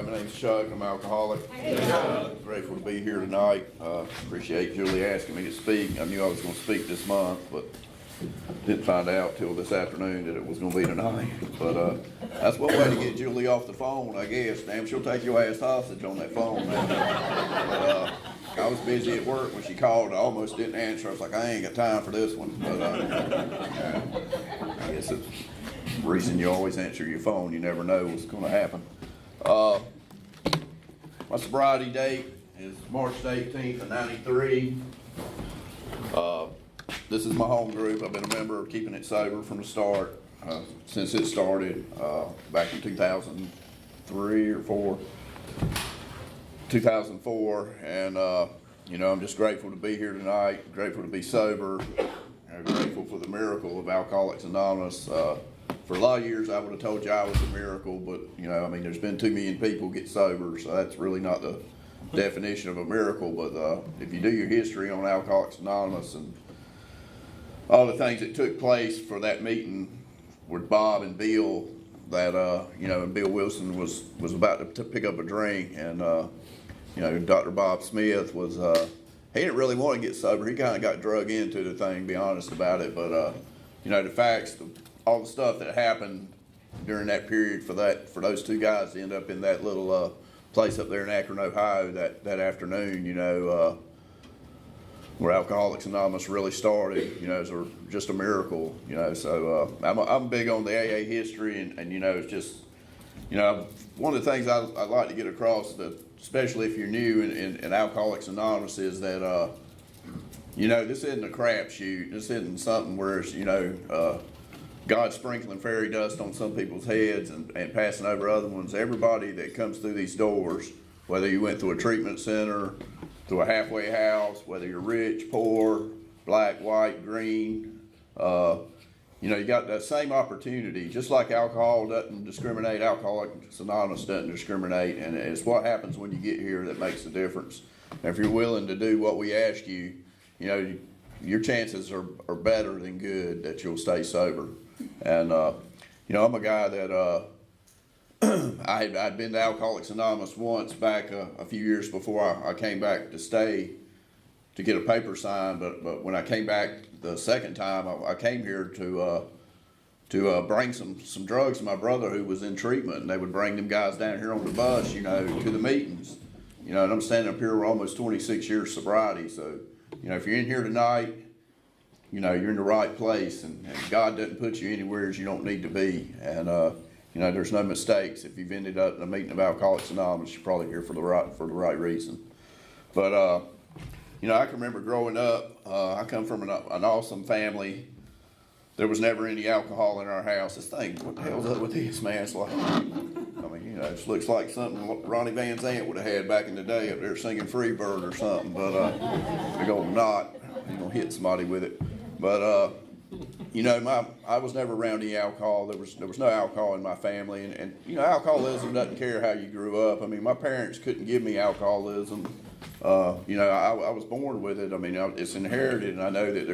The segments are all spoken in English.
everybody. My name's Chuck. I'm an alcoholic. Grateful to be here tonight. Appreciate Julie asking me to speak. I knew I was going to speak this month, but didn't find out till this afternoon that it was going to be tonight. But that's one way to get Julie off the phone, I guess. Damn, she'll take your ass hostage on that phone, man. But I was busy at work when she called. I almost didn't answer. I was like, I ain't got time for this one. But I guess it's the reason you always answer your phone. You never know what's going to happen. My sobriety date is March 18th of '93. This is my home group. I've been a member of Keeping It Sober from the start, since it started back in 2003 or 4. 2004, and you know, I'm just grateful to be here tonight, grateful to be sober, grateful for the miracle of Alcoholics Anonymous. For a lot of years I would have told you I was a miracle, but you know, I mean, there's been 2 million people get sober, so that's really not the definition of a miracle. But if you do your history on Alcoholics Anonymous and all the things that took place for that meeting with Bob and Bill, that you know, and Bill Wilson was about to pick up a drink, and you know, Dr. Bob Smith was, he didn't really want to get sober. He kind of got drug into the thing, to be honest about it. But, you know, the facts, all the stuff that happened during that period for those 2 guys to end up in that little place up there in Akron, Ohio that afternoon, you know, where Alcoholics Anonymous really started, you know, is just a miracle, you know. So I'm big on the AA history, and you know, it's just, you know, one of the things I'd like to get across, that especially if you're new in Alcoholics Anonymous, is that, you know, this isn't a crapshoot. This isn't something where it's, you know, God sprinkling fairy dust on some people's heads and passing over other ones. Everybody that comes through these doors, whether you went through a treatment center, through a halfway house, whether you're rich, poor, black, white, green, you know, you got that same opportunity. Just like alcohol doesn't discriminate, Alcoholics Anonymous doesn't discriminate, and it's what happens when you get here that makes the difference. And if you're willing to do what we ask you, you know, your chances are better than good that you'll stay sober. And you know, I'm a guy that I'd been to Alcoholics Anonymous once back a few years before I came back to stay to get a paper signed, but when I came back the second time, I came here to bring some drugs to my brother who was in treatment, and they would bring them guys down here on the bus, you know, to the meetings, you know. And I'm standing up here with almost 26 years sobriety, so you know, if you're in here tonight, you know, you're in the right place, and God doesn't put you anywhere you don't need to be, and you know, there's no mistakes. If you've ended up in a meeting of Alcoholics Anonymous, you're probably here for the right reason. But you know, I can remember growing up, I come from an awesome family. There was never any alcohol in our house. This thing, what the hell's up with this, man? It's like, I mean, you know, it looks like something Ronnie Van Zant would have had back in the day up there singing Freebird or something. But big old knot, you're gonna hit somebody with it. But you know, I was never around any alcohol. There was no alcohol in my family, and you know, alcoholism doesn't care how you grew up. I mean, my parents couldn't give me alcoholism. You know, I was born with it. I mean, it's inherited, and I know that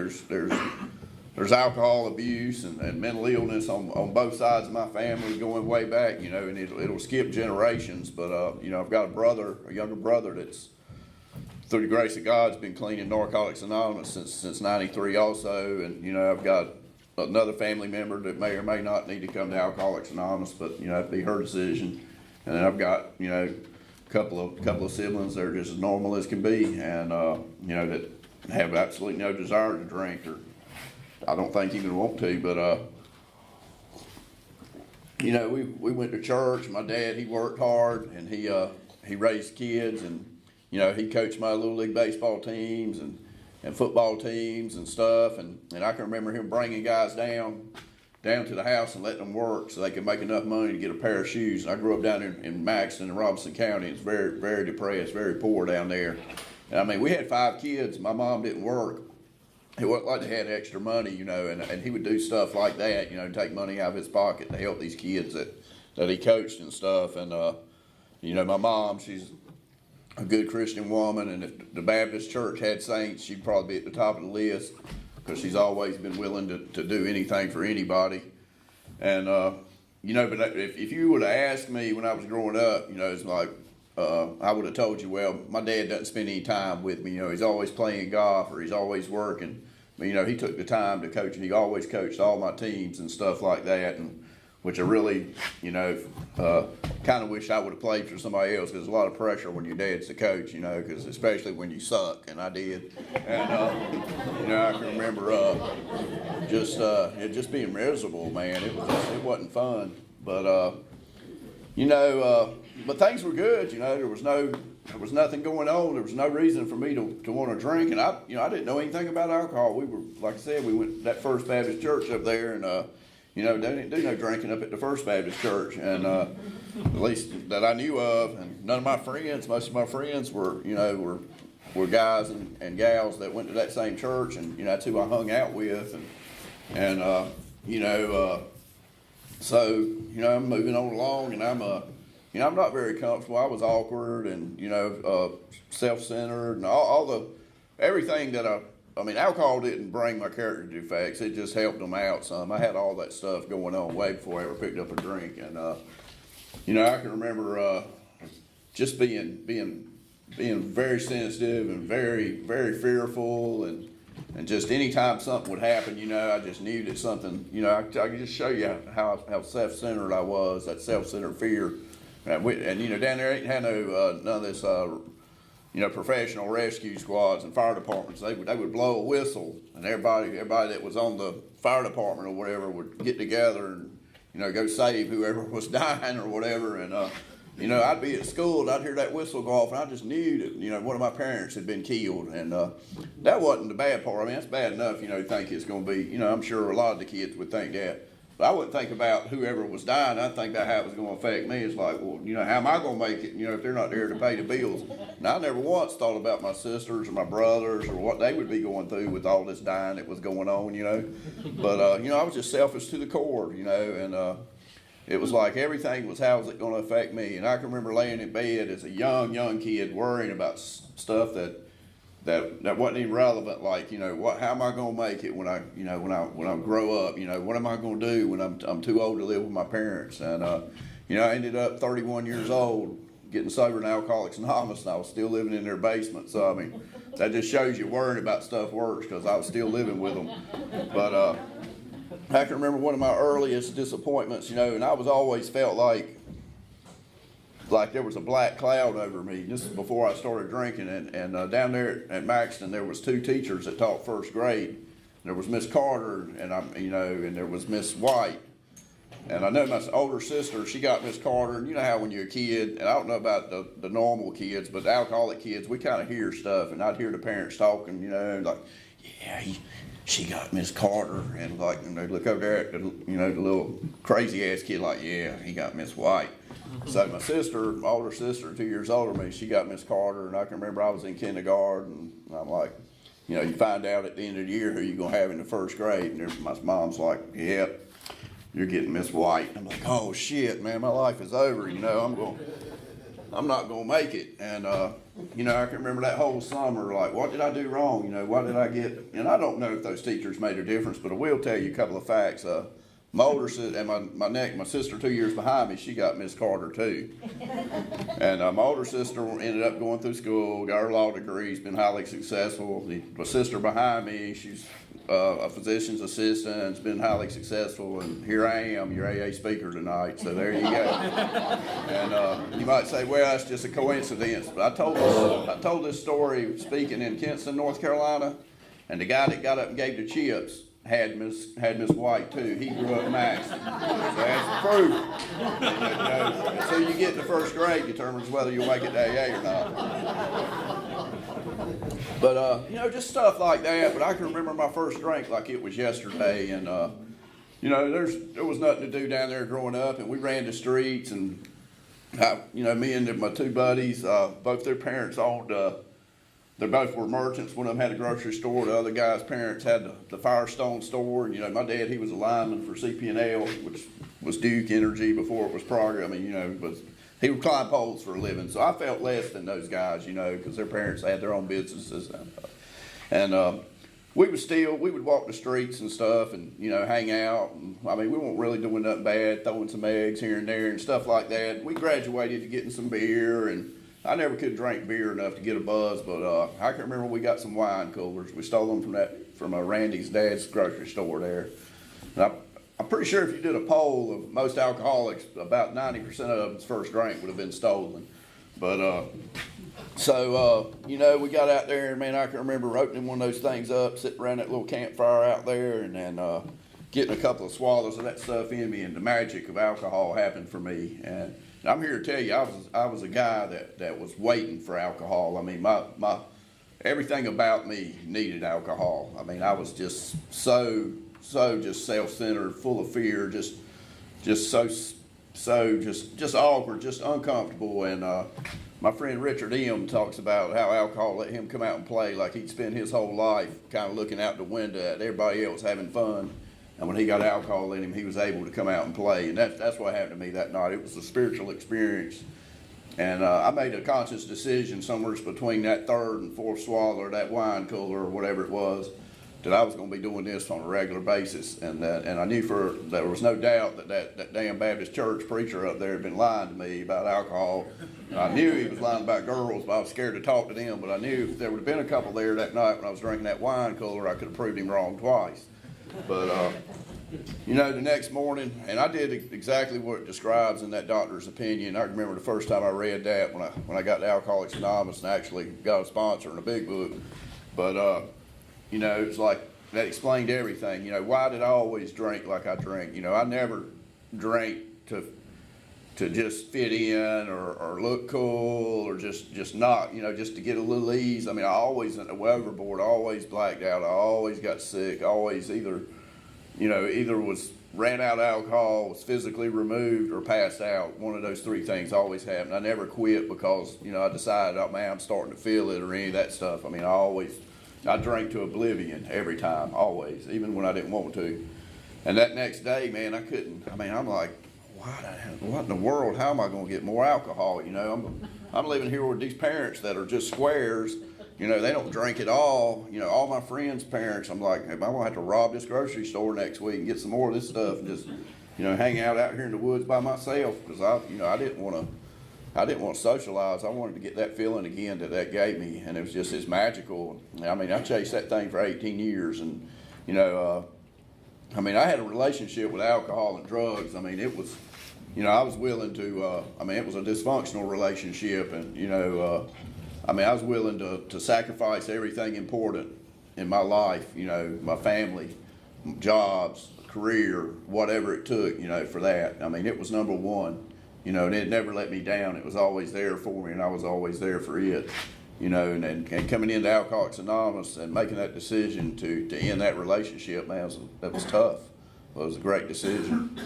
there's alcohol abuse and mental illness on both sides of my family going way back. You know, and it'll skip generations. But you know, I've got a younger brother that's, through the grace of God, has been clean in Narcotics Anonymous since '93 also. And you know, I've got another family member that may or may not need to come to Alcoholics Anonymous, but you know, it'd be her decision. And then I've got, you know, a couple of siblings that are just as normal as can be, and you know, that have absolutely no desire to drink, or I don't think even want to. But you know, we went to church. My dad, he worked hard, and he raised kids, and you know, he coached my little league baseball teams and football teams and stuff, and I can remember him bringing guys down to the house and letting them work so they could make enough money to get a pair of shoes. And I grew up down in Maxton in Robinson County. It's very, very depressed, very poor down there. And I mean, we had 5 kids. My mom didn't work. It wasn't like they had extra money, you know, and he would do stuff like that, you know, take money out of his pocket to help these kids that he coached and stuff. And you know, my mom, she's a good Christian woman, and if the Baptist church had saints, she'd probably be at the top of the list, because she's always been willing to do anything for anybody. And you know, but if you would have asked me when I was growing up, you know, it's like, I would have told you, well, my dad doesn't spend any time with me. You know, he's always playing golf or he's always working. But, you know, he took the time to coach, and he always coached all my teams and stuff like that, and which I really, you know, kind of wish I would have played for somebody else, because there's a lot of pressure when your dad's the coach, you know, because especially when you suck, and I did. And, you know, I can remember just being miserable, man. It wasn't fun. But, you know, but things were good, you know. There was nothing going on. There was no reason for me to want to drink, and I didn't know anything about alcohol. We were, like I said, we went to that First Baptist Church up there, and you know, they didn't do no drinking up at the First Baptist Church, and at least that I knew of. And none of my friends, most of my friends were, you know, were guys and gals that went to that same church, and you know, that's who I hung out with, and you know, so you know, I'm moving on along, and you know, I'm not very comfortable. I was awkward and, you know, self-centered and everything that I mean, alcohol didn't bring my character defects. It just helped them out some. I had all that stuff going on way before I ever picked up a drink. And, you know, I can remember just being very sensitive and very, very fearful. And just anytime something would happen, you know, I just knew that something, you know, I could just show you how self-centered I was, that self-centered fear. And you know, down there ain't had no none of this, you know, professional rescue squads and fire departments. They would blow a whistle, and everybody that was on the fire department or whatever would get together and, you know, go save whoever was dying or whatever. And you know, I'd be at school and I'd hear that whistle go off, and I just knew that, you know, one of my parents had been killed. And that wasn't the bad part. I mean, that's bad enough, you know, to think it's going to be, you know, I'm sure a lot of the kids would think that. But I wouldn't think about whoever was dying. I'd think about how it was going to affect me. It's like, well, you know, how am I going to make it, you know, if they're not there to pay the bills? And I never once thought about my sisters or my brothers or what they would be going through with all this dying that was going on, you know. But, you know, I was just selfish to the core, you know, and it was like everything was, how was it going to affect me? And I can remember laying in bed as a young kid worrying about stuff that wasn't even relevant, like, you know, how am I gonna make it when I grow up? You know, what am I gonna do when I'm too old to live with my parents? And you know, I ended up 31 years old, getting sober in Alcoholics Anonymous, and I was still living in their basement. So I mean, that just shows you worrying about stuff works, because I was still living with them. But I can remember one of my earliest disappointments, you know, and I was always felt like there was a black cloud over me. This is before I started drinking. And down there at Maxton, there was two teachers that taught first grade. There was Miss Carter, and there was Miss White. And I know my older sister, she got Miss Carter. And you know how when you're a kid, and I don't know about the normal kids, but the alcoholic kids, we kind of hear stuff. And I'd hear the parents talking, you know, like, yeah, she got Miss Carter. And like, and they'd look over there at the little crazy ass kid, like, yeah, he got Miss White. So my sister, my older sister, 2 years older than me, she got Miss Carter, and I can remember I was in kindergarten, and I'm like, you know, you find out at the end of the year who you're going to have in the first grade, and my mom's like, yep, you're getting Miss White. I'm like, oh shit, man, my life is over, you know, I'm not going to make it. And, you know, I can remember that whole summer, like, what did I do wrong? You know, what did I get? And I don't know if those teachers made a difference, but I will tell you a couple of facts. My older sister, and my sister 2 years behind me, she got Miss Carter too. And my older sister ended up going through school, got her law degree, has been highly successful. My sister behind me, she's a physician's assistant, has been highly successful. And here I am, your AA speaker tonight, so there you go. And you might say, well, that's just a coincidence. But I told this story speaking in Kinston, North Carolina, and the guy that got up and gave the chips had Miss White too. He grew up Maxton. So that's the proof. You know, until you get to first grade determines whether you'll make it to AA or not. But you know, just stuff like that. But I can remember my first drink like it was yesterday. And you know, there was nothing to do down there growing up, and we ran the streets. And you know, me and my two buddies, both their parents owned. They both were merchants. One of them had a grocery store. The other guy's parents had the Firestone store. And, you know, my dad, he was a lineman for CP&L, which was Duke Energy before it was Progress. I mean, you know, he would climb poles for a living. So I felt less than those guys, you know, because their parents had their own businesses. And, you we would walk the streets and stuff and, you know, hang out. And, I mean, we weren't really doing nothing bad, throwing some eggs here and there and stuff like that. We graduated to getting some beer, and I never could drink beer enough to get a buzz, but I can remember we got some wine coolers. We stole them from Randy's dad's grocery store there. And I'm pretty sure if you did a poll of most alcoholics, about 90% of them's first drink would have been stolen. But you know, we got out there, and man, I can remember opening one of those things up, sitting around that little campfire out there, and then getting a couple of swallows of that stuff in me, and the magic of alcohol happened for me. And I'm here to tell you, I was a guy that was waiting for alcohol. I mean, my everything about me needed alcohol. I mean, I was just so just self-centered, full of fear, just awkward, just uncomfortable. And my friend Richard M. talks about how alcohol let him come out and play like he'd spend his whole life kind of looking out the window at everybody else having fun. And when he got alcohol in him, he was able to come out and play. And that's what happened to me that night. It was a spiritual experience. And I made a conscious decision somewhere between that third and fourth swallow or that wine cooler or whatever it was, that I was going to be doing this on a regular basis. And I knew there was no doubt that damn Baptist church preacher up there had been lying to me about alcohol. And I knew he was lying about girls, but I was scared to talk to them. But I knew if there would have been a couple there that night when I was drinking that wine cooler, I could have proved him wrong twice. But, you know, the next morning, and I did exactly what it describes in that doctor's opinion. I remember the first time I read that when I got to Alcoholics Anonymous and actually got a sponsor in a big book. But, you know, it's like that explained everything. You know, why did I always drink like I drank? You know, I never drank to just fit in or look cool or just not, you know, just to get a little ease. I mean, I always went overboard, I always blacked out, I always got sick, always either ran out of alcohol, was physically removed, or passed out. One of those three things always happened. I never quit because, you know, I decided, oh man, I'm starting to feel it or any of that stuff. I mean, I drank to oblivion every time, always, even when I didn't want to. And that next day, man, I couldn't. I mean, I'm like, what in the world? How am I going to get more alcohol? You know, I'm living here with these parents that are just squares. You know, they don't drink at all. You know, all my friends' parents, I'm like, hey, I'm going to have to rob this grocery store next week and get some more of this stuff and just, you know, hang out here in the woods by myself because I didn't want to socialize. I wanted to get that feeling again that gave me, and it was just as magical. I mean, I chased that thing for 18 years, and, you know, I mean, I had a relationship with alcohol and drugs. I mean, it was, you know, I was willing to, I mean, it was a dysfunctional relationship, and, you know, I mean, I was willing to sacrifice everything important in my life, you know, my family, jobs, career, whatever it took, you know, for that. I mean, it was number one, you know, and it never let me down. It was always there for me, and I was always there for it, you know, and coming into Alcoholics Anonymous and making that decision to end that relationship, man, that was tough. It was a great decision.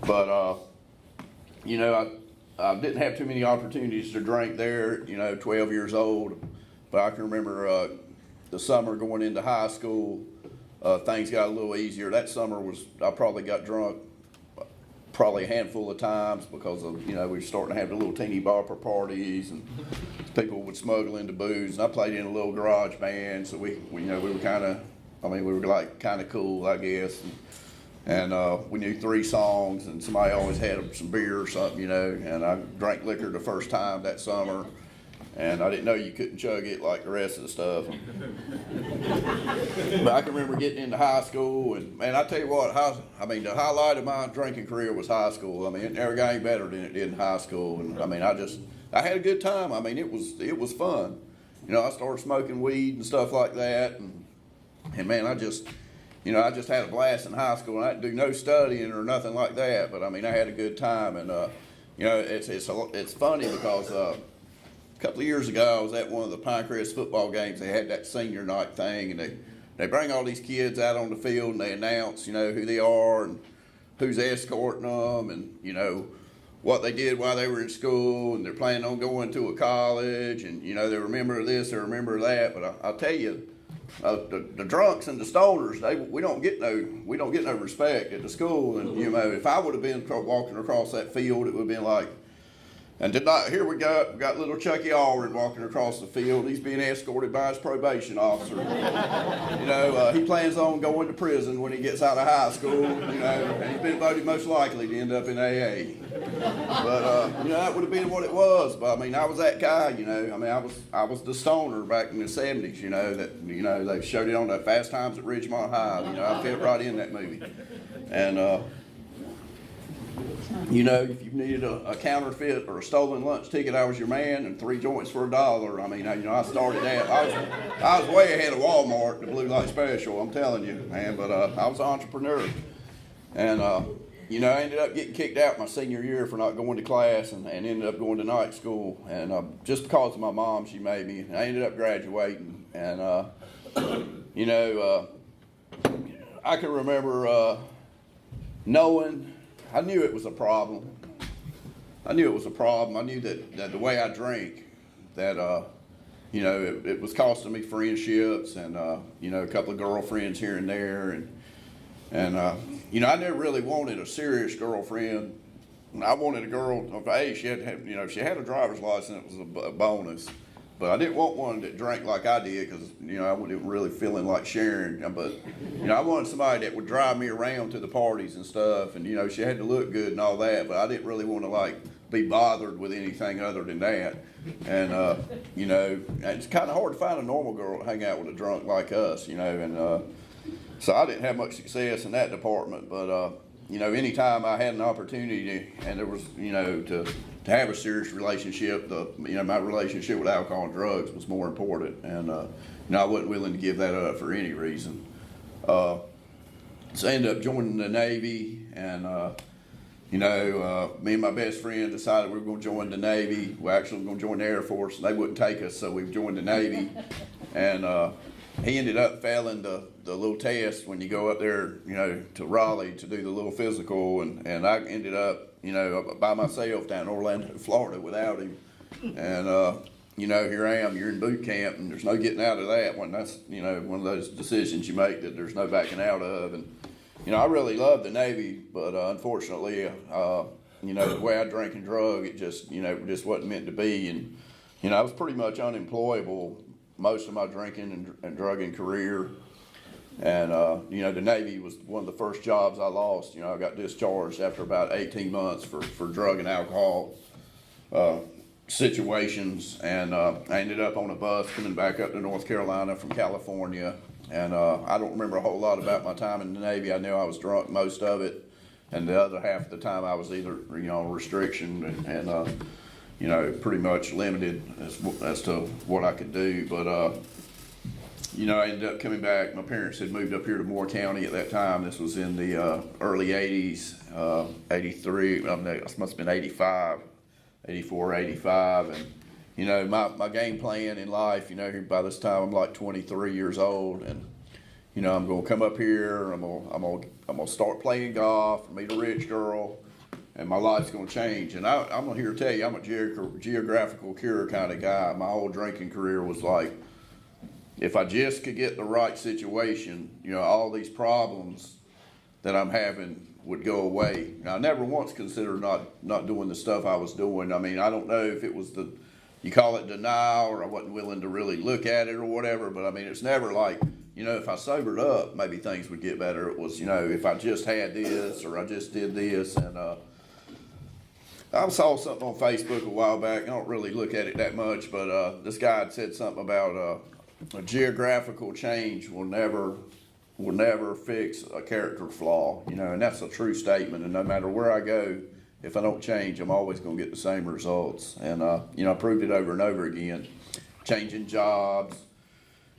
But, you know, I didn't have too many opportunities to drink there, you know, 12 years old. But I can remember the summer going into high school, things got a little easier. That summer I probably got drunk probably a handful of times because of, you know, we were starting to have the little teeny bopper parties and people would smuggle into booze. And I played in a little garage band, so we you know, we were kind of, I mean, we were like kind of cool, I guess. And we knew 3 songs, and somebody always had some beer or something, you know. And I drank liquor the first time that summer, and I didn't know you couldn't chug it like the rest of the stuff. But I can remember getting into high school, and man, I tell you what, I mean, the highlight of my drinking career was high school. I mean, it never got any better than it did in high school. And I mean, I had a good time. I mean, it was fun. You know, I started smoking weed and stuff like that, and man, I just had a blast in high school. And I didn't do no studying or nothing like that, but I mean, I had a good time. And you know, it's funny because a couple of years ago, I was at one of the Pinecrest football games. They had that senior night thing, and they bring all these kids out on the field, and they announce, you know, who they are and who's escorting them, and you know what they did while they were in school, and they're planning on going to a college, and you know, they remember this or remember that. But I'll tell you, the drunks and the stoners, we don't get no respect at the school. And you know, if I would have been walking across that field, it would have been like, And tonight, here we got little Chucky Allred walking across the field. He's being escorted by his probation officer. He plans on going to prison when he gets out of high school, and he's been voted most likely to end up in AA. But, that would have been what it was. But, I was that guy, I was the stoner back in the 70s, they showed it on the Fast Times at Ridgemont High. I fit right in that movie. And, if you needed a counterfeit or a stolen lunch ticket, I was your man, and 3 joints for $1. I started that. I was way ahead of Walmart, the blue light special, I'm telling you, man. But I was an entrepreneur. And, I ended up getting kicked out my senior year for not going to class and ended up going to night school. And just because of my mom, she made me. I ended up graduating. And, I can remember knowing... I knew it was a problem. I knew that the way I drank, that, it was costing me friendships and, a couple of girlfriends here and there. And I never really wanted a serious girlfriend. I wanted a girl, she had to have, if she had a driver's license, it was a bonus. But I didn't want one that drank like I did because, I wasn't really feeling like sharing. But, I wanted somebody that would drive me around to the parties and stuff. And, she had to look good and all that. But I didn't really want to, be bothered with anything other than that. And, it's kind of hard to find a normal girl to hang out with a drunk like us, And so I didn't have much success in that department. But, anytime I had an opportunity and there was, to have a serious relationship, my relationship with alcohol and drugs was more important, and I wasn't willing to give that up for any reason. So I ended up joining the Navy, and me and my best friend decided we were going to join the Navy. We actually were going to join the Air Force, and they wouldn't take us, so we joined the Navy. And he ended up failing the little test when you go up there, to Raleigh to do the little physical, and I ended up, by myself down in Orlando, Florida without him. And, here I am, you're in boot camp, and there's no getting out of that one. That's, one of those decisions you make that there's no backing out of. And, I really loved the Navy, but unfortunately, the way I drank and drug, it just, just wasn't meant to be. And, I was pretty much unemployable most of my drinking and drugging career. And, the Navy was one of the first jobs I lost. I got discharged after about 18 months for drug and alcohol situations. And I ended up on a bus coming back up to North Carolina from California. And I don't remember a whole lot about my time in the Navy. I knew I was drunk most of it. And the other half of the time I was either, on restriction and pretty much limited as to what I could do. But, I ended up coming back. My parents had moved up here to Moore County at that time. This was in the early 80s, 83, this must have been 85, 84, 85. And, my game plan in life, by this time I'm like 23 years old. And, I'm going to come up here, I'm going to start playing golf, meet a rich girl, and my life's going to change. And I'm here to tell you, I'm a geographical cure kind of guy. My whole drinking career was like, if I just could get the right situation, all these problems that I'm having would go away. Now, I never once considered not doing the stuff I was doing. I don't know if it was you call it denial, or I wasn't willing to really look at it or whatever, but it's never like, if I sobered up, maybe things would get better. It was, if I just had this or I just did this. And I saw something on Facebook a while back. I don't really look at it that much, but this guy had said something about a geographical change will never fix a character flaw, and that's a true statement. And no matter where I go, if I don't change, I'm always going to get the same results. And I proved it over and over again. Changing jobs,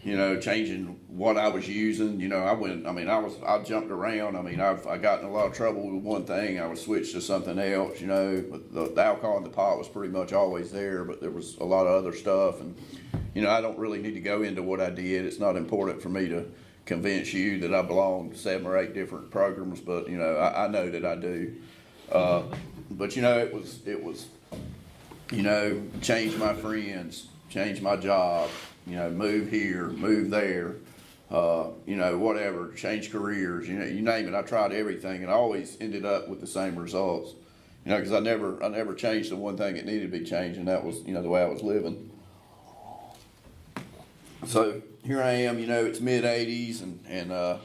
changing what I was using. I jumped around. I got in a lot of trouble with one thing. I would switch to something else. But the alcohol in the pot was pretty much always there, but there was a lot of other stuff. And I don't really need to go into what I did. It's not important for me to convince you that I belong to 7 or 8 different programs, but I know that I do. But it was change my friends, change my job, move here, move there, whatever, change careers, you name it. I tried everything, and I always ended up with the same results. you know, because I never changed the one thing that needed to be changed, and that was, you know, the way I was living. So here I am, you know, it's mid-80s, and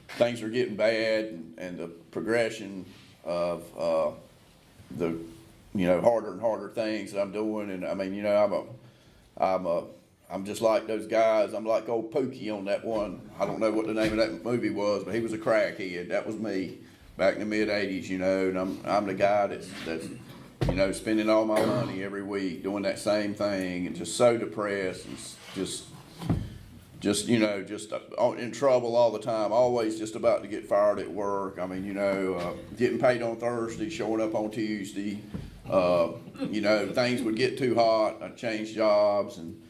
things are getting bad, and the progression of the, you know, harder and harder things that I'm doing. And I mean, you know, I'm just like those guys. I'm like old Pookie on that one. I don't know what the name of that movie was, but he was a crackhead. That was me back in the mid-80s, you know, and I'm the guy that's, you know, spending all my money every week doing that same thing, and just so depressed, and just you know, just in trouble all the time, always just about to get fired at work. I mean, you know, getting paid on Thursday, showing up on Tuesday. You know, things would get too hot, I'd change jobs, and,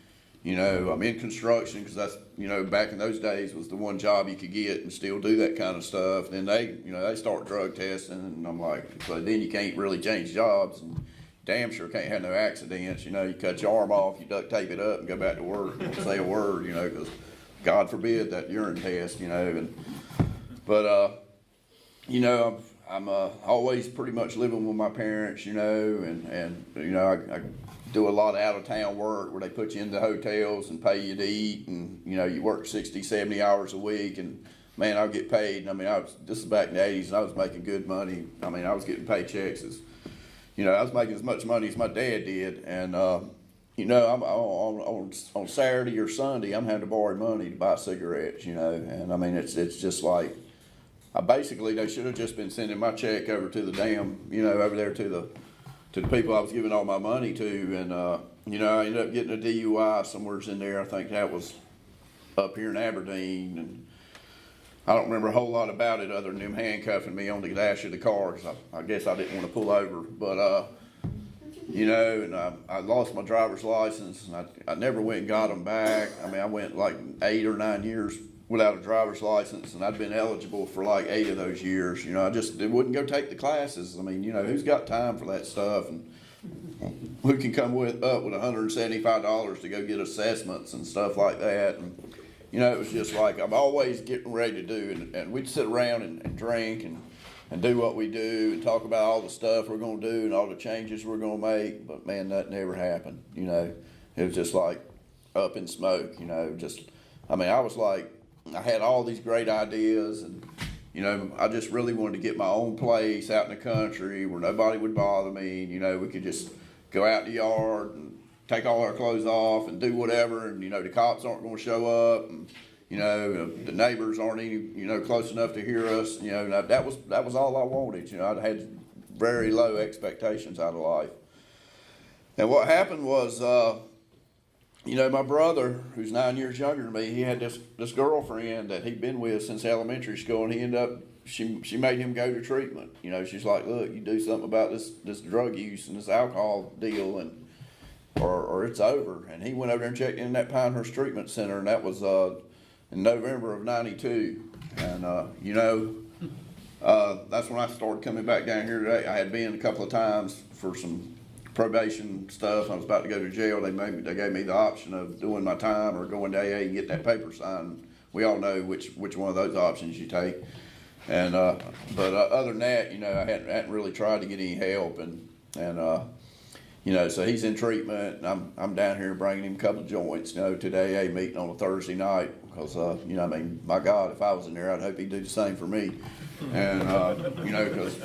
you know, I'm in construction, because that's, you know, back in those days was the one job you could get and still do that kind of stuff. Then they, you know, they start drug testing, and I'm like, so then you can't really change jobs, and damn sure can't have no accidents. You know, you cut your arm off, you duct tape it up, and go back to work, and don't say a word, you know, because God forbid that urine test, you know. But you know, I'm always pretty much living with my parents, you know, and you know, I do a lot of out-of-town work where they put you into hotels and pay you to eat, and, you know, you work 60, 70 hours a week, and, man, I'll get paid. And I mean, this is back in the 80s, and I was making good money. I mean, I was getting paychecks as, you know, I was making as much money as my dad did. And, you know, I'm on Saturday or Sunday, I'm having to borrow money to buy cigarettes, you know. And I mean, it's just like, basically they should have just been sending my check over to the damn, you know, over there to the people I was giving all my money to. And, you know, I ended up getting a DUI somewheres in there. I think that was up here in Aberdeen, and I don't remember a whole lot about it other than them handcuffing me on the dash of the car, because I guess I didn't want to pull over. But, you know, and I lost my driver's license, and I never went and got them back. I mean, I went like 8 or 9 years without a driver's license, and I'd been eligible for like 8 of those years. You know, I just wouldn't go take the classes. I mean, you know, who's got time for that stuff? And who can come up with $175 to go get assessments and stuff like that? And, you know, it was just like I'm always getting ready to do, and we'd sit around and drink and do what we do and talk about all the stuff we're going to do and all the changes we're going to make. But, man, that never happened, you know. It was just like up in smoke, you know. Just, I mean, I was like, I had all these great ideas, and, you know, I just really wanted to get my own place out in the country where nobody would bother me. And, you know, we could just go out in the yard and take all our clothes off and do whatever, and, you know, the cops aren't going to show up, and, you know, the neighbors aren't any, you know, close enough to hear us. You know, that was all I wanted. You know, I had very low expectations out of life. And what happened was, you know, my brother, who's 9 years younger than me, he had this girlfriend that he'd been with since elementary school, and he ended up, she made him go to treatment. You know, she's like, look, you do something about this drug use and this alcohol deal, and or it's over. And he went over there and checked in that Pinehurst Treatment Center, and that was in November of '92. And you know, that's when I started coming back down here today. I had been a couple of times for some probation stuff. I was about to go to jail. They gave me the option of doing my time or going to AA and get that paper signed. We all know which one of those options you take. And but other than that, you know, I hadn't really tried to get any help, and you know, so he's in treatment, and I'm down here bringing him a couple of joints, you know, to the AA meeting on a Thursday night, because you know, I mean, my God, if I was in there, I'd hope he'd do the same for me. And you know, because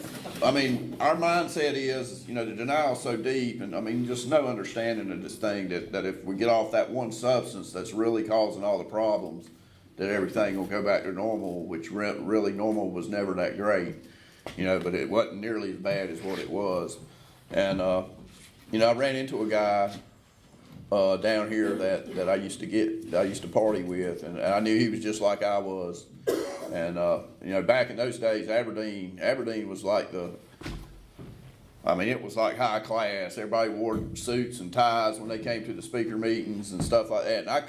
I mean, our mindset is, you know, the denial's so deep, and I mean, just no understanding of this thing that if we get off that one substance that's really causing all the problems, that everything will go back to normal, which really normal was never that great, you know, but it wasn't nearly as bad as what it was. And you know, I ran into a guy down here that I used to party with, and I knew he was just like I was. And you know, back in those days, Aberdeen was like it was like high class. Everybody wore suits and ties when they came to the speaker meetings and stuff like that. And I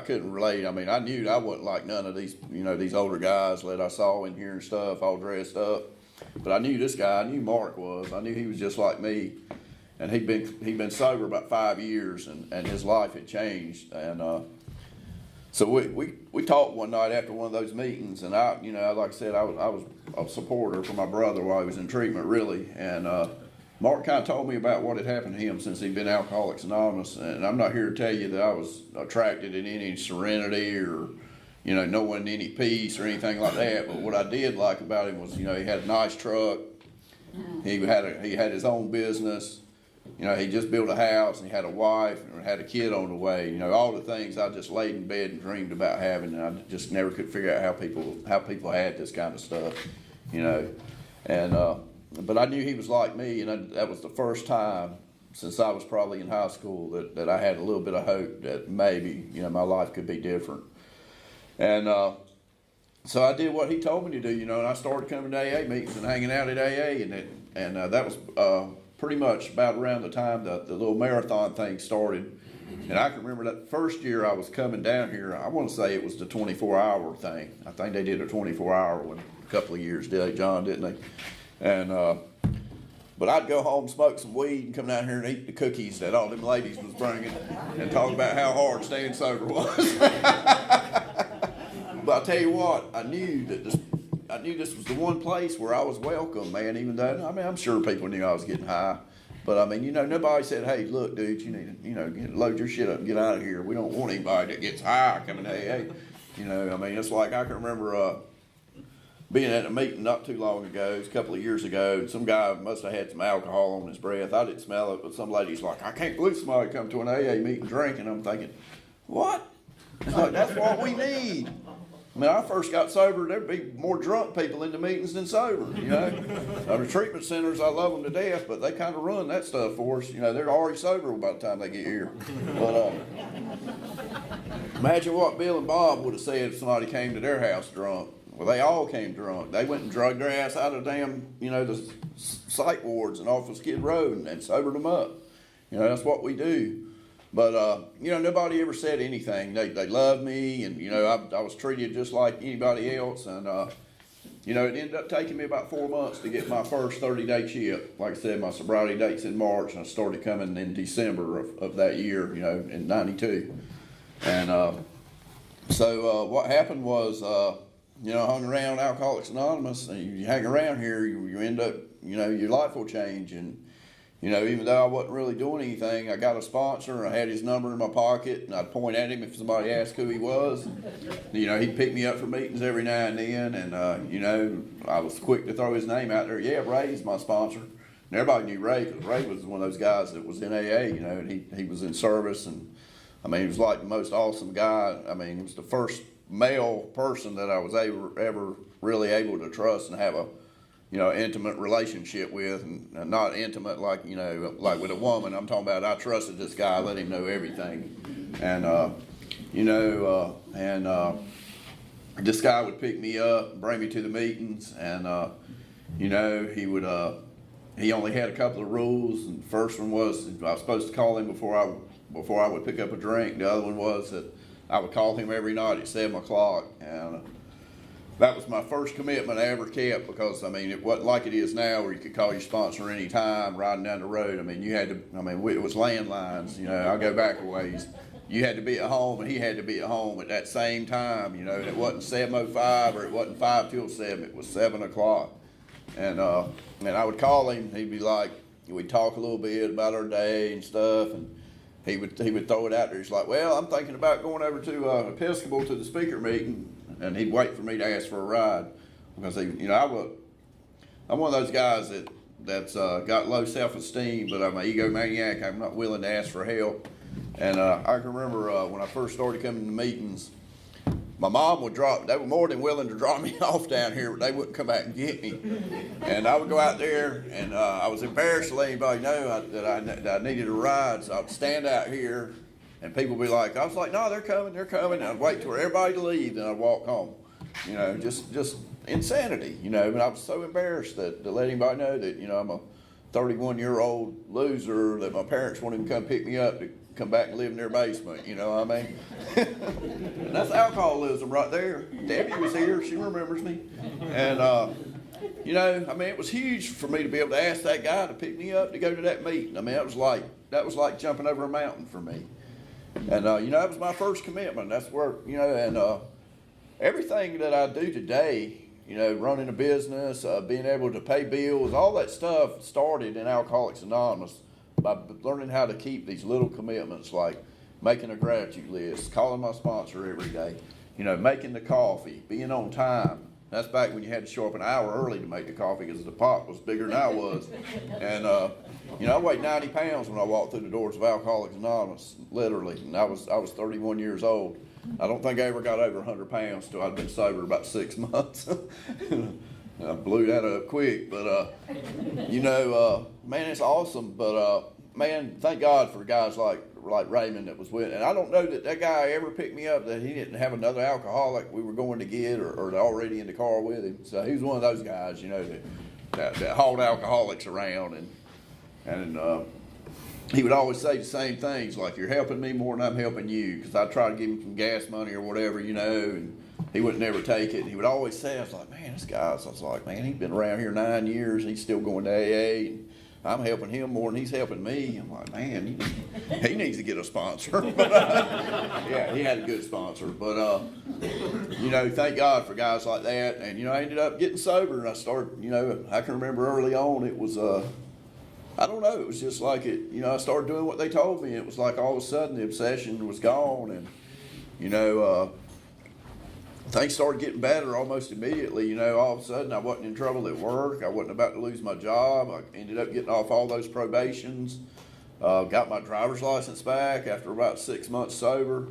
couldn't relate. I mean, I knew I wasn't like none of these, you know, these older guys that I saw in here and stuff, all dressed up. But I knew this guy. I knew Mark was. I knew he was just like me, and he'd been sober about 5 years, and his life had changed. And So we talked one night after one of those meetings, and I, like I said, I was a supporter for my brother while he was in treatment, really. And Mark kind of told me about what had happened to him since he'd been Alcoholics Anonymous. And I'm not here to tell you that I was attracted in any serenity or, knowing any peace or anything like that. But what I did like about him was, he had a nice truck. He had his own business. He just built a house, and he had a wife and had a kid on the way. All the things I just laid in bed and dreamed about having, and I just never could figure out how people had this kind of stuff, And but I knew he was like me, and that was the first time since I was probably in high school that I had a little bit of hope that maybe my life could be different. And so I did what he told me to do, and I started coming to AA meetings and hanging out at AA, and that was pretty much about around the time the little marathon thing started. And I can remember that first year I was coming down here, I want to say it was the 24-hour thing. I think they did a 24-hour one a couple of years, John, didn't they? And but I'd go home, smoke some weed, and come down here and eat the cookies that all them ladies was bringing and talk about how hard staying sober was. But I tell you what, I knew this was the one place where I was welcome, man, even though, I'm sure people knew I was getting high. But, nobody said, hey, look, dude, you need to, load your shit up and get out of here. We don't want anybody that gets high coming to AA. It's like I can remember being at a meeting not too long ago, it was a couple of years ago, and some guy must have had some alcohol on his breath. I didn't smell it, but some lady's like, I can't believe somebody come to an AA meeting drinking. I'm thinking, what? Like, that's what we need. When I first got sober, there'd be more drunk people in the meetings than sober, The treatment centers, I love them to death, but they kind of run that stuff for us. They're already sober by the time they get here. But imagine what Bill and Bob would have said if somebody came to their house drunk. Well, they all came drunk. They went and drugged their ass out of damn, the psych wards and off of Skid Road and sobered them up. That's what we do. But, nobody ever said anything. They loved me, and, I was treated just like anybody else. And, it ended up taking me about 4 months to get my first 30-day chip. Like I said, my sobriety date's in March, and I started coming in December of that year, in 92. And so what happened was, I hung around Alcoholics Anonymous, and you hang around here, you end up, your life will change. And, even though I wasn't really doing anything, I got a sponsor, I had his number in my pocket, and I'd point at him if somebody asked who he was. He'd pick me up for meetings every now and then, and, I was quick to throw his name out there. Yeah, Ray's my sponsor. And everybody knew Ray, because Ray was one of those guys that was in AA, and he was in service, and, he was like the most awesome guy. He was the first male person that I was ever really able to trust and have a intimate relationship with, and not intimate like like with a woman. I'm talking about I trusted this guy, I let him know everything, and this guy would pick me up and bring me to the meetings, and he only had a couple of rules, and the first one was I was supposed to call him before I would pick up a drink. The other one was that I would call him every night at 7 o'clock, and that was my first commitment I ever kept, because, it wasn't like it is now where you could call your sponsor any time riding down the road. You had to, it was landlines, I'll go back a ways. You had to be at home, and he had to be at home at that same time, and it wasn't 7:05 or it wasn't 5 till 7, it was 7 o'clock. And I would call him, he'd be like, we'd talk a little bit about our day and stuff, and he would throw it out there. He's like, well, I'm thinking about going over to Episcopal to the speaker meeting. And he'd wait for me to ask for a ride, because I'm one of those guys that's got low self-esteem, but I'm an egomaniac. I'm not willing to ask for help. And I can remember when I first started coming to meetings, my mom they were more than willing to drop me off down here, but they wouldn't come back and get me. And I would go out there, and I was embarrassed to let anybody know that I needed a ride, so I'd stand out here. And people would be like, I was like, no, they're coming. And I'd wait for everybody to leave, then I'd walk home. Just insanity, But I was so embarrassed to let anybody know that, I'm a 31-year-old loser, that my parents wanted to come pick me up to come back and live in their basement, And that's alcoholism right there. Debbie was here. She remembers me. And, it was huge for me to be able to ask that guy to pick me up to go to that meeting. That was like jumping over a mountain for me. And, that was my first commitment. That's where, and everything that I do today, running a business, being able to pay bills, all that stuff started in Alcoholics Anonymous by learning how to keep these little commitments, like making a gratitude list, calling my sponsor every day, making the coffee, being on time. That's back when you had to show up an hour early to make the coffee because the pot was bigger than I was. And, I weighed 90 pounds when I walked through the doors of Alcoholics Anonymous, literally. And I was 31 years old. I don't think I ever got over 100 pounds till I'd been sober about 6 months. I blew that up quick, but, man, it's awesome. But, man, thank God for guys like Raymond that was with, and I don't know that guy ever picked me up that he didn't have another alcoholic we were going to get or already in the car with him. So he was one of those guys, that hauled alcoholics around, and he would always say the same things, like, you're helping me more than I'm helping you, because I try to give him some gas money or whatever, and he would never take it. And he would always say, I was like, man, this guy, I was like, man, he's been around here 9 years, he's still going to AA, and I'm helping him more than he's helping me. I'm like, man, he needs to get a sponsor. Yeah, he had a good sponsor. But, thank God for guys like that. And, I ended up getting sober, and I started, I can remember early on it was, I don't know, it was just like it, I started doing what they told me. It was like all of a sudden the obsession was gone, and, things started getting better almost immediately. All of a sudden I wasn't in trouble at work. I wasn't about to lose my job. I ended up getting off all those probations. Got my driver's license back after about 6 months sober.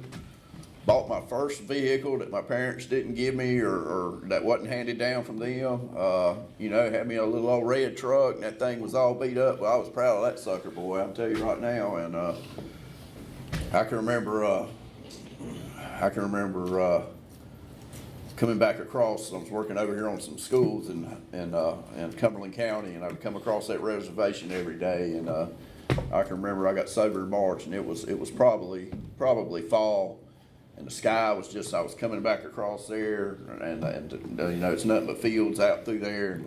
Bought my first vehicle that my parents didn't give me or that wasn't handed down from them. Had me a little old red truck, and that thing was all beat up. Well, I was proud of that sucker, boy, I'll tell you right now. And I can remember coming back across. I was working over here on some schools in Cumberland County, and I would come across that reservation every day. And I can remember I got sober in March, and it was probably fall, and the sky was just, I was coming back across there, and it's nothing but fields out through there,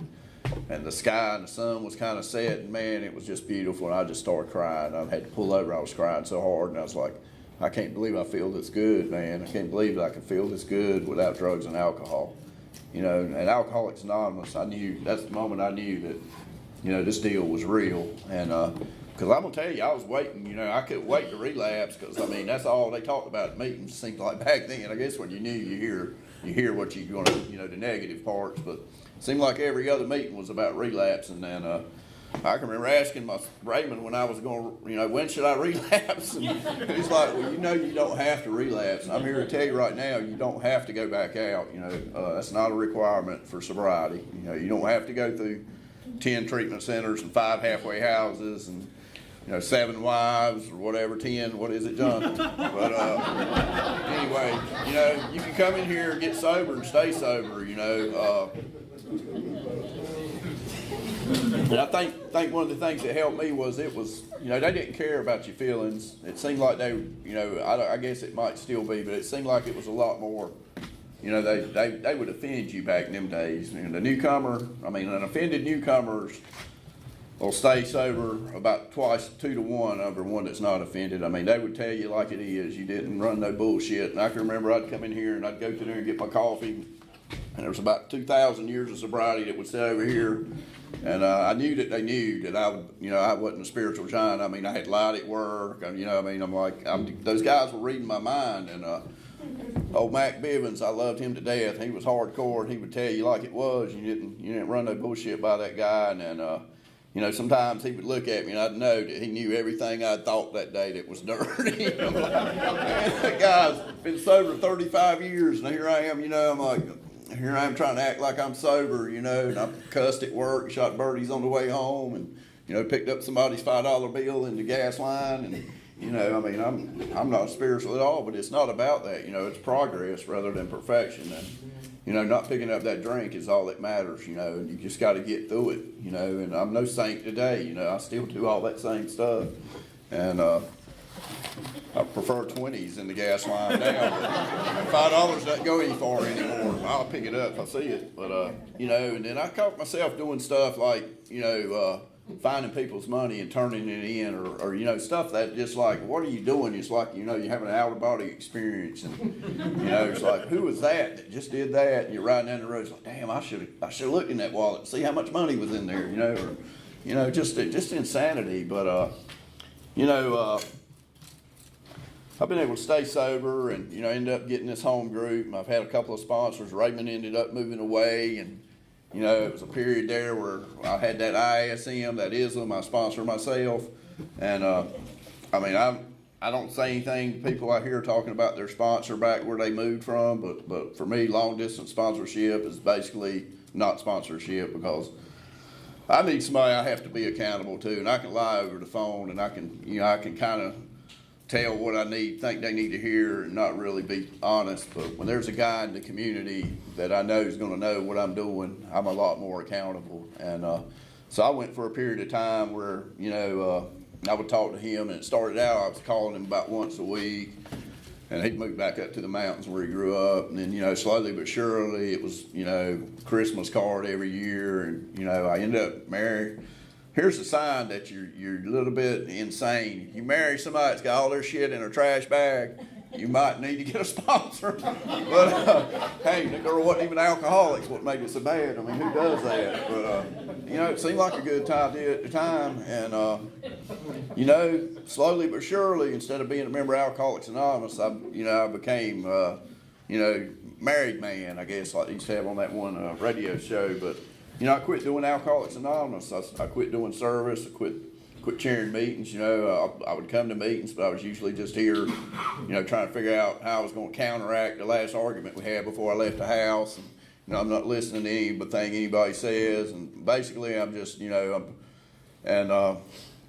and the sky and the sun was kind of set, and man, it was just beautiful. And I just started crying. I had to pull over. I was crying so hard, and I was like, I can't believe I feel this good, man. I can't believe that I can feel this good without drugs and alcohol. And Alcoholics Anonymous, that's the moment I knew that, this deal was real. And, because I'm going to tell you, I was waiting, I couldn't wait to relapse, because, that's all they talked about at meetings, seemed like back then. I guess when you knew, you hear what you're going to, the negative parts, but it seemed like every other meeting was about relapsing. And, I can remember asking my Raymond when I was going, when should I relapse? And he's like, well, you don't have to relapse. And I'm here to tell you right now, you don't have to go back out. That's not a requirement for sobriety. You don't have to go through 10 treatment centers and 5 halfway houses and, 7 wives or whatever, 10, what is it, John? But anyway, you can come in here and get sober and stay sober, And I think one of the things that helped me was they didn't care about your feelings. It seemed like they, I guess it might still be, but it seemed like it was a lot more, they would offend you back in them days. The newcomer, an offended newcomer will stay sober about 2 to 1 over one that's not offended. They would tell you like it is. You didn't run no bullshit. And I can remember I'd come in here and I'd go through there and get my coffee, and there was about 2,000 years of sobriety that would sit over here. And I knew that they knew that I would, I wasn't a spiritual giant. I had lied at work. I'm like, those guys were reading my mind. And old Mac Bivens, I loved him to death. He was hardcore, and he would tell you like it was. You didn't run no bullshit by that guy. And then, sometimes he would look at me, and I'd know that he knew everything I thought that day that was dirty. I'm like, man, that guy's been sober 35 years, and here I am. I'm like, here I am trying to act like I'm sober, and I cussed at work, shot birdies on the way home, and, picked up somebody's $5 bill in the gas line, and, I'm not spiritual at all, but it's not about that, it's progress rather than perfection, and, not picking up that drink is all that matters, and you just got to get through it, and I'm no saint today, I still do all that same stuff, and, I prefer 20s in the gas line now. $5 doesn't go any far anymore. I'll pick it up if I see it. But, and then I caught myself doing stuff like, finding people's money and turning it in, or you know, stuff that just like, what are you doing? It's like, you know, you have an out of body experience, and you know, it's like, who was that just did that? And you're riding down the road, it's like, damn, I should have looked in that wallet and see how much money was in there, you know, or you know, just insanity. But you know, I've been able to stay sober, and you know, ended up getting this home group. I've had a couple of sponsors. Raymond ended up moving away, and you know, it was a period there where I had that ISM, that ISM, I sponsor myself. And I mean, I don't say anything to people I hear talking about their sponsor back where they moved from, but for me, long distance sponsorship is basically not sponsorship, because I need somebody I have to be accountable to, and I can lie over the phone, and I can, you know, I can kind of tell what I think they need to hear, and not really be honest. But when there's a guy in the community that I know is going to know what I'm doing, I'm a lot more accountable. And so I went for a period of time where, you know, I would talk to him, and it started out, I was calling him about once a week, and he'd moved back up to the mountains where he grew up. And then, you know, slowly but surely, it was, you know, Christmas card every year, and, you know, I ended up married. Here's a sign that you're a little bit insane. You marry somebody that's got all their shit in a trash bag, you might need to get a sponsor. But hey, the girl wasn't even alcoholics, what made it so bad. I mean, who does that? But you know, it seemed like a good idea at the time, and you know, slowly but surely, instead of being a member of Alcoholics Anonymous, I became you know, married man, I guess, like they used to have on that one radio show. But you know, I quit doing Alcoholics Anonymous. I quit doing service. I quit chairing meetings. You know, I would come to meetings, but I was usually just here, you know, trying to figure out how I was going to counteract the last argument we had before I left the house. And, you know, I'm not listening to anything anybody says, and basically I'm just, you know,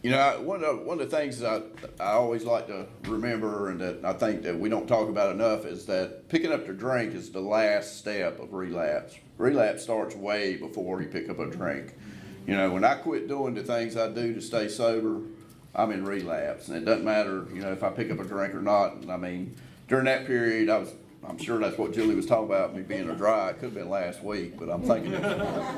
you know, one of the things that I always like to remember, and that I think that we don't talk about enough, is that picking up the drink is the last step of relapse. Relapse starts way before you pick up a drink. You know, when I quit doing the things I do to stay sober, I'm in relapse, and it doesn't matter, you know, if I pick up a drink or not. And I mean, during that period, I'm sure that's what Julie was talking about, me being a dry. It could have been last week, but I'm thinking of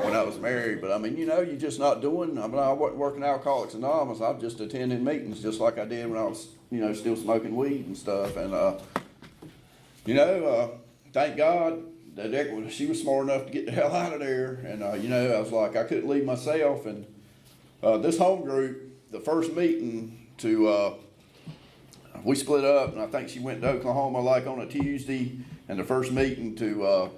when I was married. But I mean, you know, you're just not doing, I mean, I wasn't working Alcoholics Anonymous. I was just attending meetings just like I did when I was, you know, still smoking weed and stuff. And, you know, thank God that she was smart enough to get the hell out of there. And, you know, I was like, I couldn't leave myself. And this home group, the first meeting we split up, and I think she went to Oklahoma like on a Tuesday, and the first meeting to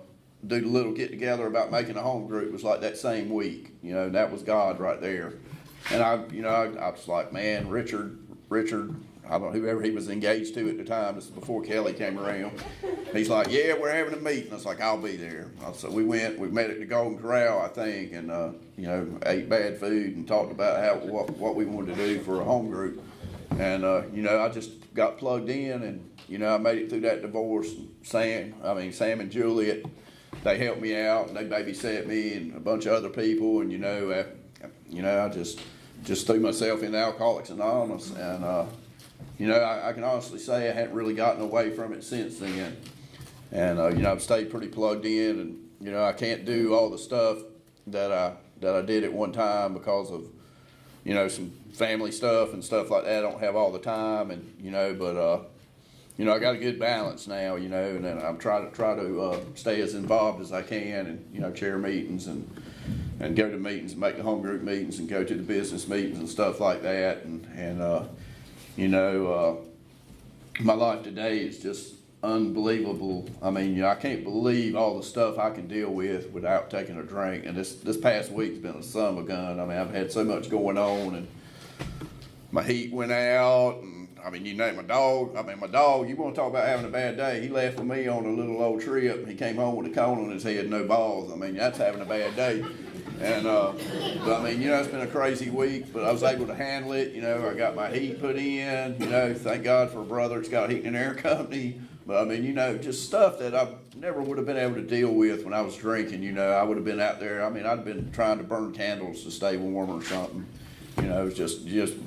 do the little get together about making a home group was like that same week. You know, that was God right there. And I was like, man, Richard, I don't know, whoever he was engaged to at the time, this is before Kelly came around. He's like, yeah, we're having a meeting. I was like, I'll be there. So we met at the Golden Corral, I think, and you know, ate bad food and talked about what we wanted to do for a home group. And you know, I just got plugged in, and you know, I made it through that divorce. Sam and Juliet, they helped me out, and they babysat me and a bunch of other people. And you know, I just threw myself into Alcoholics Anonymous, and you know, I can honestly say I hadn't really gotten away from it since then. And you know, I've stayed pretty plugged in, and you know, I can't do all the stuff that I did at one time because of, you know, some family stuff and stuff like that. I don't have all the time, and you know, but you know, I got a good balance now, you know, and then I'm trying to stay as involved as I can, and you know, chair meetings and go to meetings and make the home group meetings and go to the business meetings and stuff like that, and you know, my life today is just unbelievable. I mean, you know, I can't believe all the stuff I can deal with without taking a drink. And this past week's been a son of a gun. I mean, I've had so much going on, and my heat went out, and I mean, you name my dog. I mean, my dog, you want to talk about having a bad day. He left with me on a little old trip. He came home with a cone on his head, no balls. I mean, that's having a bad day. And, but I mean, you know, it's been a crazy week, but I was able to handle it. You know, I got my heat put in, you know, thank God for a brother that's got a heating and air company. But I mean, you know, just stuff that I never would have been able to deal with when I was drinking. You know, I would have been out there. I mean, I'd been trying to burn candles to stay warm or something. You know, it was just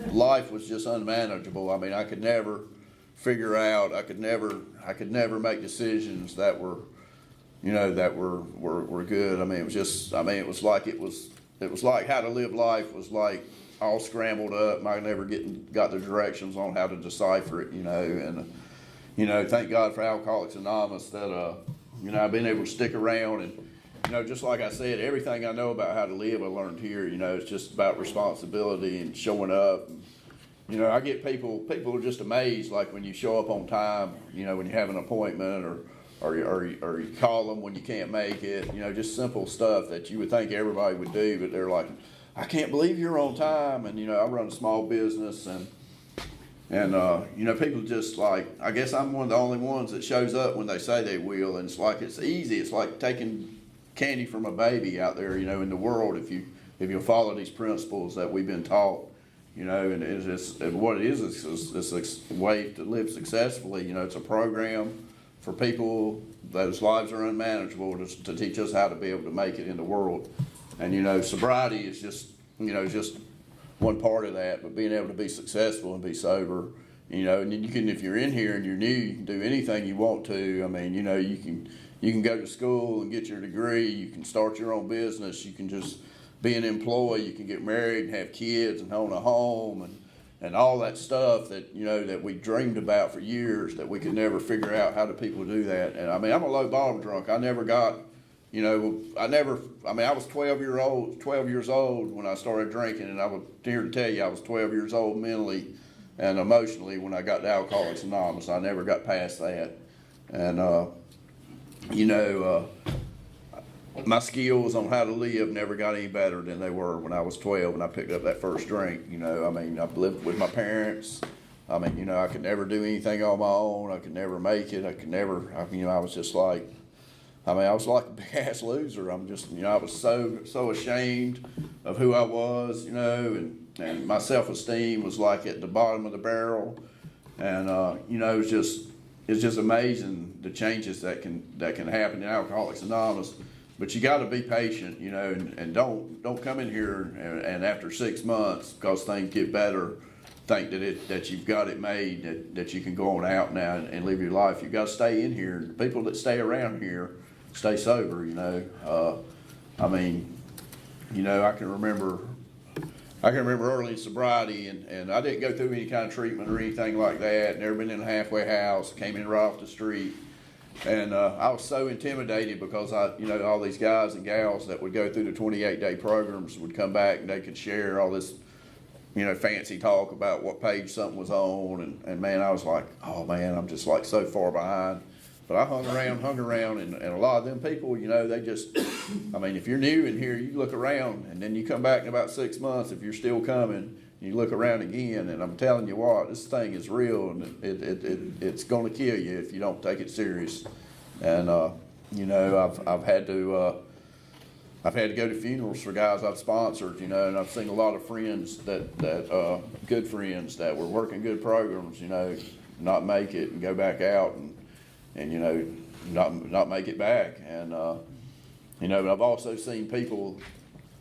life was just unmanageable. I mean, I could never figure out. I could never make decisions that were, you know, that were good. I mean, it was just. I mean, it was like how to live life was like all scrambled up, and I never got the directions on how to decipher it, and, thank God for Alcoholics Anonymous that, I've been able to stick around, and, just like I said, everything I know about how to live, I learned here, it's just about responsibility and showing up. I get people are just amazed, like when you show up on time, when you have an appointment, or you call them when you can't make it, just simple stuff that you would think everybody would do, but they're like, I can't believe you're on time. And, I run a small business, and people just like, I guess I'm one of the only ones that shows up when they say they will. And it's easy. It's like taking candy from a baby out there, in the world, if you follow these principles that we've been taught, and it's just, and what it is a way to live successfully. It's a program for people whose lives are unmanageable to teach us how to be able to make it in the world. And, sobriety is just one part of that, but being able to be successful and be sober, and then you can, if you're in here and you're new, you can do anything you want to. I mean, you can go to school and get your degree, you can start your own business, you can just be an employee, you can get married and have kids and own a home, and all that stuff that, that we dreamed about for years, that we could never figure out how do people do that. And I mean, I'm a low bottom drunk. I never got, I was 12 years old when I started drinking, and I was here to tell you I was 12 years old mentally and emotionally when I got to Alcoholics Anonymous. I never got past that. And, my skills on how to live never got any better than they were when I was 12 and I picked up that first drink. I've lived with my parents. I could never do anything on my own. I could never make it. I was just like, I was like a big ass loser. I was so ashamed of who I was, and my self-esteem was like at the bottom of the barrel. And, it's just amazing the changes that can happen in Alcoholics Anonymous. But you got to be patient, and don't come in here and after 6 months, because things get better, think that you've got it made, that you can go on out now and live your life. You've got to stay in here. The people that stay around here stay sober. I can remember early in sobriety, and I didn't go through any kind of treatment or anything like that. Never been in a halfway house. Came in right off the street. And I was so intimidated because all these guys and gals that would go through the 28-day programs would come back and they could share all this, fancy talk about what page something was on. And man, I was like, oh man, I'm just like so far behind. But I hung around, and a lot of them people, they just, if you're new in here, you look around, and then you come back in about 6 months, if you're still coming, you look around again, and I'm telling you what, this thing is real, and it's going to kill you if you don't take it serious. And I've had to go to funerals for guys I've sponsored, and I've seen a lot of friends that good friends that were working good programs, not make it and go back out and not make it back. And but I've also seen people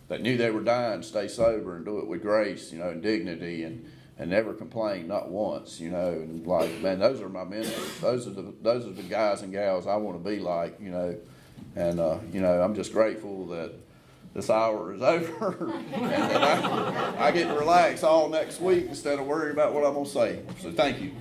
that knew they were dying stay sober and do it with grace, and dignity, and never complain, not once, and like, man, those are my mentors. Those are the guys and gals I want to be like, and I'm just grateful that this hour is over and that I get to relax all next week instead of worrying about what I'm gonna say. So thank you.